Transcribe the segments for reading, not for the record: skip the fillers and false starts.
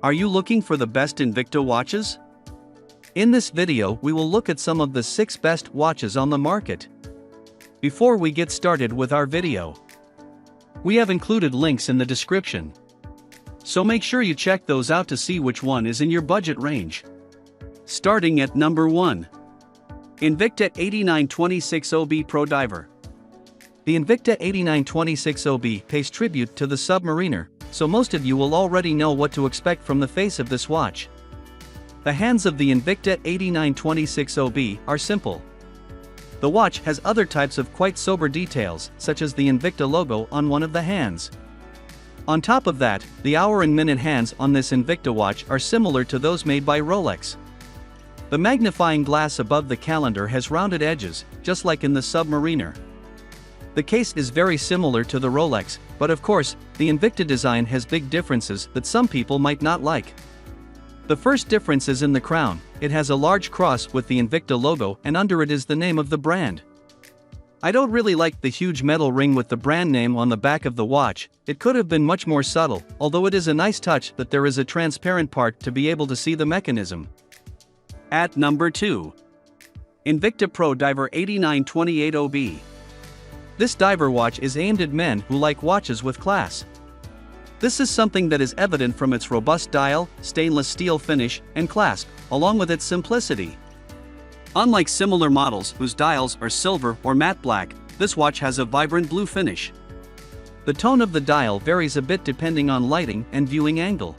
Are you looking for the best Invicta watches? In this video we will look at some of the 6 best watches on the market. Before we get started with our video, we have included links in the description, so make sure you check those out to see which one is in your budget range. Starting at number 1. Invicta 8926OB Pro Diver. The Invicta 8926OB pays tribute to the submariner, so most of you will already know what to expect from the face of this watch. The hands of the Invicta 8926OB are simple. The watch has other types of quite sober details, such as the Invicta logo on one of the hands. On top of that, the hour and minute hands on this Invicta watch are similar to those made by Rolex. The magnifying glass above the calendar has rounded edges, just like in the submariner. The case is very similar to the Rolex, but of course, the Invicta design has big differences that some people might not like. The first difference is in the crown. It has a large cross with the Invicta logo, and under it is the name of the brand. I don't really like the huge metal ring with the brand name on the back of the watch. It could have been much more subtle, although it is a nice touch that there is a transparent part to be able to see the mechanism. At number 2. Invicta Pro Diver 8928OB. This diver watch is aimed at men who like watches with class. This is something that is evident from its robust dial, stainless steel finish, and clasp, along with its simplicity. Unlike similar models whose dials are silver or matte black, this watch has a vibrant blue finish. The tone of the dial varies a bit depending on lighting and viewing angle.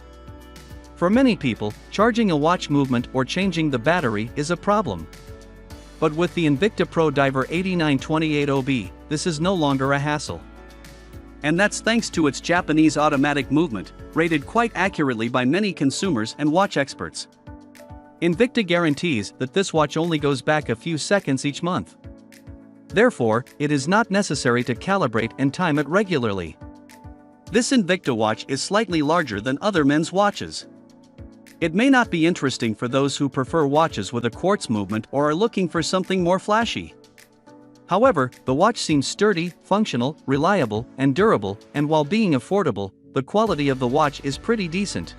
For many people, charging a watch movement or changing the battery is a problem. But with the Invicta Pro Diver 8928OB, this is no longer a hassle. And that's thanks to its Japanese automatic movement, rated quite accurately by many consumers and watch experts. Invicta guarantees that this watch only goes back a few seconds each month. Therefore, it is not necessary to calibrate and time it regularly. This Invicta watch is slightly larger than other men's watches. It may not be interesting for those who prefer watches with a quartz movement or are looking for something more flashy. However, the watch seems sturdy, functional, reliable, and durable, and while being affordable, the quality of the watch is pretty decent.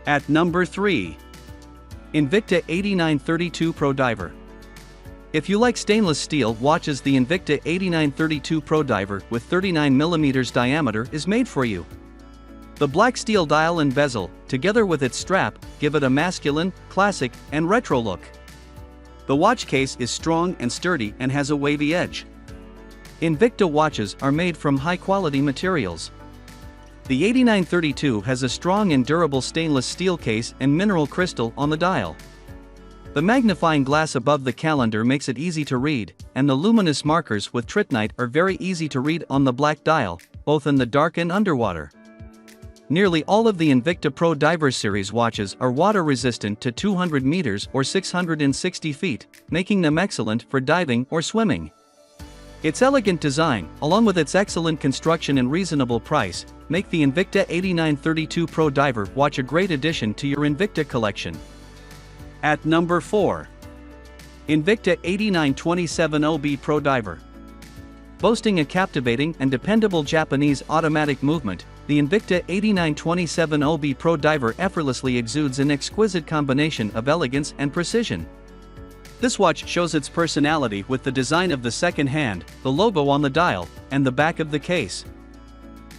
At number 3. Invicta 8932 Pro Diver. If you like stainless steel watches, the Invicta 8932 Pro Diver with 39mm diameter is made for you. The black steel dial and bezel, together with its strap, give it a masculine, classic, and retro look. The watch case is strong and sturdy and has a wavy edge. Invicta watches are made from high-quality materials. The 8932 has a strong and durable stainless steel case and mineral crystal on the dial. The magnifying glass above the calendar makes it easy to read, and the luminous markers with tritnite are very easy to read on the black dial, both in the dark and underwater. Nearly all of the Invicta Pro Diver series watches are water resistant to 200 meters or 660 feet, making them excellent for diving or swimming. Its elegant design, along with its excellent construction and reasonable price, make the Invicta 8932 Pro Diver watch a great addition to your Invicta collection. At number 4. Invicta 8927OB Pro Diver. Boasting a captivating and dependable Japanese automatic movement, the Invicta 8927OB Pro Diver effortlessly exudes an exquisite combination of elegance and precision. This watch shows its personality with the design of the second hand, the logo on the dial, and the back of the case.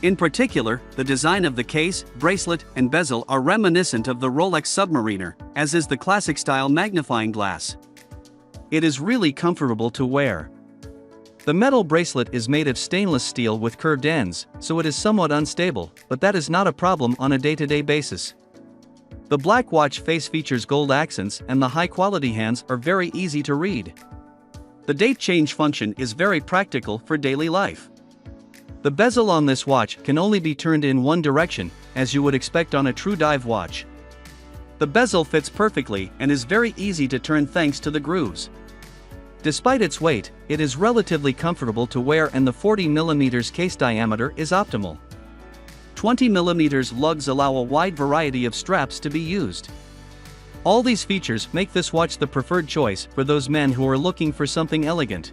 In particular, the design of the case, bracelet, and bezel are reminiscent of the Rolex Submariner, as is the classic-style magnifying glass. It is really comfortable to wear. The metal bracelet is made of stainless steel with curved ends, so it is somewhat unstable, but that is not a problem on a day-to-day basis. The black watch face features gold accents, and the high-quality hands are very easy to read. The date change function is very practical for daily life. The bezel on this watch can only be turned in one direction, as you would expect on a true dive watch. The bezel fits perfectly and is very easy to turn thanks to the grooves. Despite its weight, it is relatively comfortable to wear, and the 40mm case diameter is optimal. 20mm lugs allow a wide variety of straps to be used. All these features make this watch the preferred choice for those men who are looking for something elegant.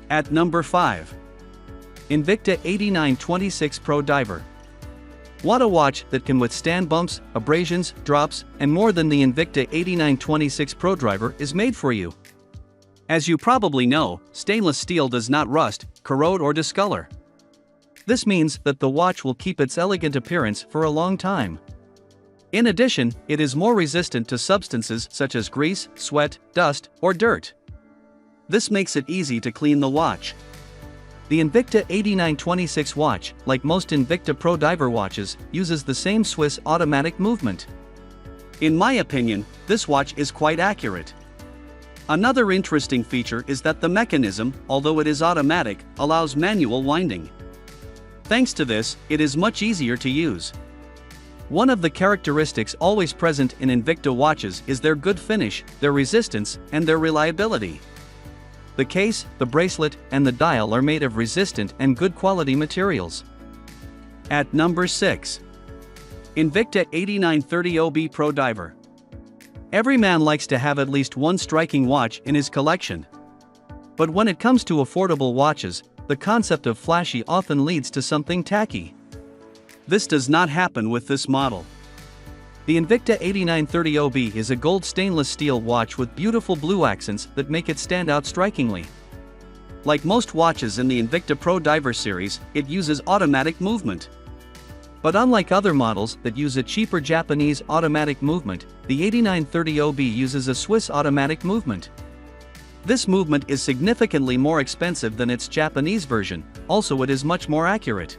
At number 5. Invicta 8926 Pro Diver. Want a watch that can withstand bumps, abrasions, drops, and more than the Invicta 8926 Pro Diver is made for you. As you probably know, stainless steel does not rust, corrode or discolor. This means that the watch will keep its elegant appearance for a long time. In addition, it is more resistant to substances such as grease, sweat, dust, or dirt. This makes it easy to clean the watch. The Invicta 8926 watch, like most Invicta Pro Diver watches, uses the same Swiss automatic movement. In my opinion, this watch is quite accurate. Another interesting feature is that the mechanism, although it is automatic, allows manual winding. Thanks to this, it is much easier to use. One of the characteristics always present in Invicta watches is their good finish, their resistance, and their reliability. The case, the bracelet, and the dial are made of resistant and good quality materials. At number 6. Invicta 8930 Pro Diver. Every man likes to have at least one striking watch in his collection. But when it comes to affordable watches, the concept of flashy often leads to something tacky. This does not happen with this model. The Invicta 8930 is a gold stainless steel watch with beautiful blue accents that make it stand out strikingly. Like most watches in the Invicta Pro Diver series, it uses automatic movement. But unlike other models that use a cheaper Japanese automatic movement, the 8930 uses a Swiss automatic movement. This movement is significantly more expensive than its Japanese version, also it is much more accurate.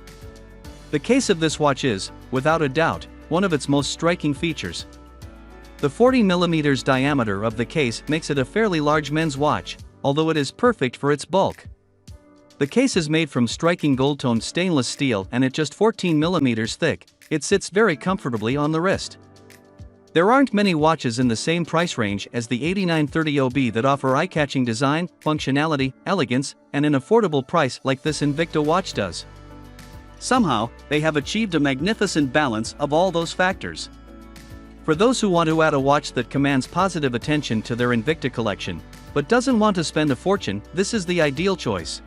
The case of this watch is, without a doubt, one of its most striking features. The 40mm diameter of the case makes it a fairly large men's watch, although it is perfect for its bulk. The case is made from striking gold-toned stainless steel and at just 14mm thick, it sits very comfortably on the wrist. There aren't many watches in the same price range as the 8930 that offer eye-catching design, functionality, elegance, and an affordable price like this Invicta watch does. Somehow, they have achieved a magnificent balance of all those factors. For those who want to add a watch that commands positive attention to their Invicta collection, but doesn't want to spend a fortune, this is the ideal choice.